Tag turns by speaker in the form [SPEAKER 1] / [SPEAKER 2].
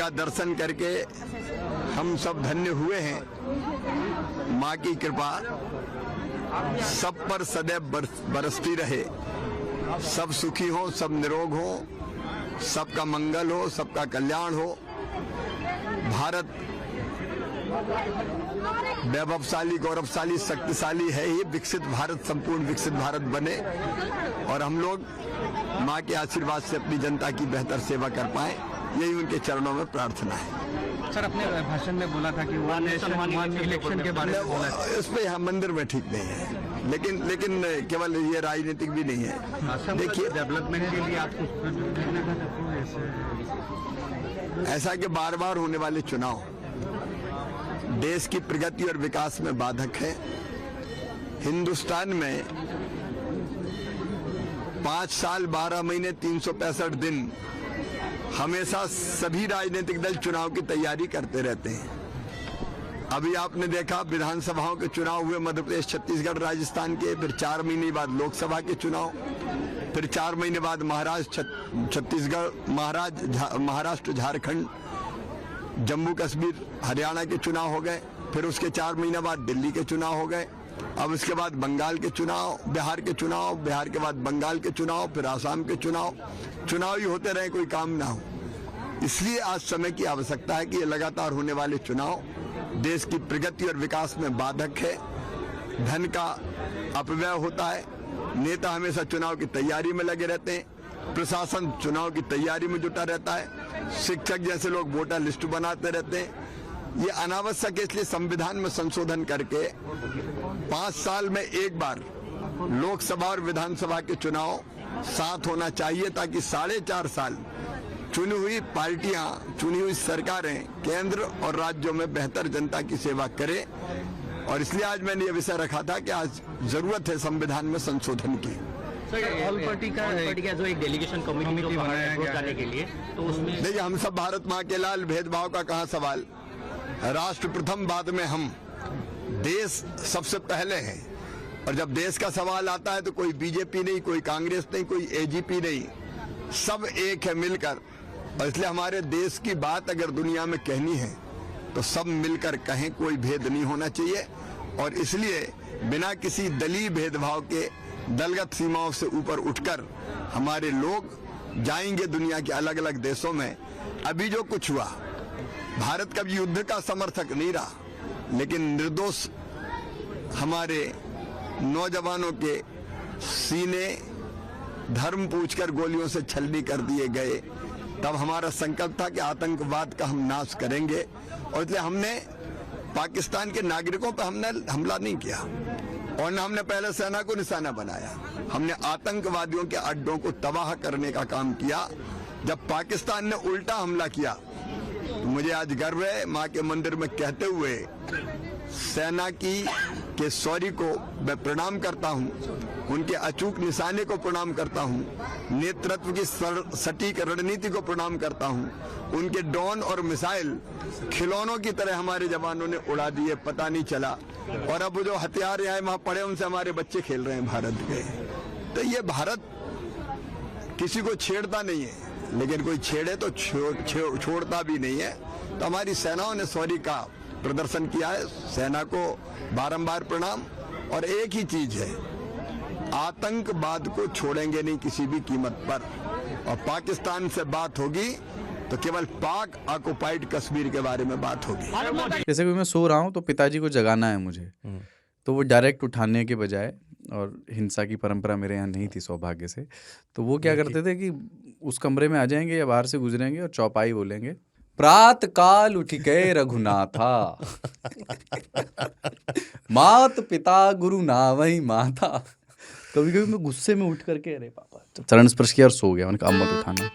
[SPEAKER 1] जिनका दर्शन करके हम सब धन्य हुए हैं। माँ की कृपा सब पर सदैव बरसती रहे, सब सुखी हो, सब निरोग हो, सबका मंगल हो, सबका कल्याण हो। भारत वैभवशाली, गौरवशाली, शक्तिशाली है ही। विकसित भारत, संपूर्ण विकसित भारत बने और हम लोग माँ के आशीर्वाद से अपनी जनता की बेहतर सेवा कर पाए, यही उनके चरणों में प्रार्थना है।
[SPEAKER 2] सर, अपने भाषण में बोला था कि वन इलेक्शन के बारे में बोला,
[SPEAKER 1] इस पे हम मंदिर में ठीक नहीं है, लेकिन केवल ये राजनीतिक भी नहीं है। देखिए,
[SPEAKER 2] डेवलपमेंट के लिए आपको
[SPEAKER 1] ऐसा कि बार बार होने वाले चुनाव देश की प्रगति और विकास में बाधक है। हिंदुस्तान में 5 साल 12 महीने 365 दिन हमेशा सभी राजनीतिक दल चुनाव की तैयारी करते रहते हैं। अभी आपने देखा विधानसभाओं के चुनाव हुए, मध्य प्रदेश, छत्तीसगढ़, राजस्थान के, फिर 4 महीने बाद लोकसभा के चुनाव, फिर 4 महीने बाद छत्तीसगढ़, महाराष्ट्र, झारखंड, जम्मू कश्मीर, हरियाणा के चुनाव हो गए, फिर उसके 4 महीने बाद दिल्ली के चुनाव हो गए, अब उसके बाद बंगाल के चुनाव, बिहार के चुनाव, बिहार के बाद बंगाल के चुनाव, फिर आसाम के चुनाव ही होते रहे, कोई काम ना हो। इसलिए आज समय की आवश्यकता है कि ये लगातार होने वाले चुनाव देश की प्रगति और विकास में बाधक है। धन का अपव्यय होता है, नेता हमेशा चुनाव की तैयारी में लगे रहते हैं, प्रशासन चुनाव की तैयारी में जुटा रहता है, शिक्षक जैसे लोग वोटर लिस्ट बनाते रहते हैं। ये अनावश्यक है, इसलिए संविधान में संशोधन करके 5 साल में एक बार लोकसभा और विधानसभा के चुनाव साथ होना चाहिए, ताकि 4.5 साल चुनी हुई पार्टियां, चुनी हुई सरकारें केंद्र और राज्यों में बेहतर जनता की सेवा करें। और इसलिए आज मैंने ये विषय रखा था कि आज जरूरत है संविधान में संशोधन की।
[SPEAKER 3] ऑल पार्टी का जो एक डेलीगेशन कमेटी बनाया जाने के लिए, तो उसमें
[SPEAKER 1] देखिए, हम सब भारत माँ के लाल, भेदभाव का कहाँ सवाल। राष्ट्र प्रथम, बाद में हम। देश सबसे पहले है, और जब देश का सवाल आता है तो कोई बीजेपी नहीं, कोई कांग्रेस नहीं, कोई एजीपी नहीं, सब एक है मिलकर। और इसलिए हमारे देश की बात अगर दुनिया में कहनी है तो सब मिलकर कहें, कोई भेद नहीं होना चाहिए। और इसलिए बिना किसी दलीय भेदभाव के दलगत सीमाओं से ऊपर उठकर हमारे लोग जाएंगे दुनिया के अलग अलग देशों में। अभी जो कुछ हुआ, भारत कभी युद्ध का समर्थक नहीं रहा, लेकिन निर्दोष हमारे नौजवानों के सीने धर्म पूछकर गोलियों से छलनी कर दिए गए। तब हमारा संकल्प था कि आतंकवाद का हम नाश करेंगे, और इसलिए हमने पाकिस्तान के नागरिकों पर हमने हमला नहीं किया, और न हमने पहले सेना को निशाना बनाया। हमने आतंकवादियों के अड्डों को तबाह करने का काम किया। जब पाकिस्तान ने उल्टा हमला किया तो मुझे आज गर्व है माँ के मंदिर में कहते हुए सेना के शौर्य को मैं प्रणाम करता हूँ, उनके अचूक निशाने को प्रणाम करता हूँ, नेतृत्व की सटीक रणनीति को प्रणाम करता हूँ। उनके ड्रोन और मिसाइल खिलौनों की तरह हमारे जवानों ने उड़ा दिए, पता नहीं चला। और अब जो हथियार यहाँ वहाँ पड़े, उनसे हमारे बच्चे खेल रहे हैं भारत के। तो ये भारत किसी को छेड़ता नहीं है, लेकिन कोई छेड़े तो छोड़ता भी नहीं है। तो हमारी सेनाओं ने शौर्य का प्रदर्शन किया है, सेना को बारंबार प्रणाम। और एक ही चीज है, आतंकवाद को छोड़ेंगे नहीं किसी भी कीमत पर। और पाकिस्तान से बात होगी तो केवल पाक ऑक्युपाइड कश्मीर के बारे में बात होगी।
[SPEAKER 4] जैसे कि मैं सो रहा हूँ तो पिताजी को जगाना है मुझे, तो वो डायरेक्ट उठाने के बजाय, और हिंसा की परंपरा मेरे यहाँ नहीं थी सौभाग्य से, तो वो क्या करते थे कि उस कमरे में आ जाएंगे या बाहर से गुजरेंगे और चौपाई बोलेंगे, प्रात काल उठ के रघुनाथा मात पिता गुरु नावई माता। कभी कभी मैं गुस्से में उठ करके, अरे पापा, चरण स्पर्श किया और सो गया। मैंने कहा अब मत उठाना।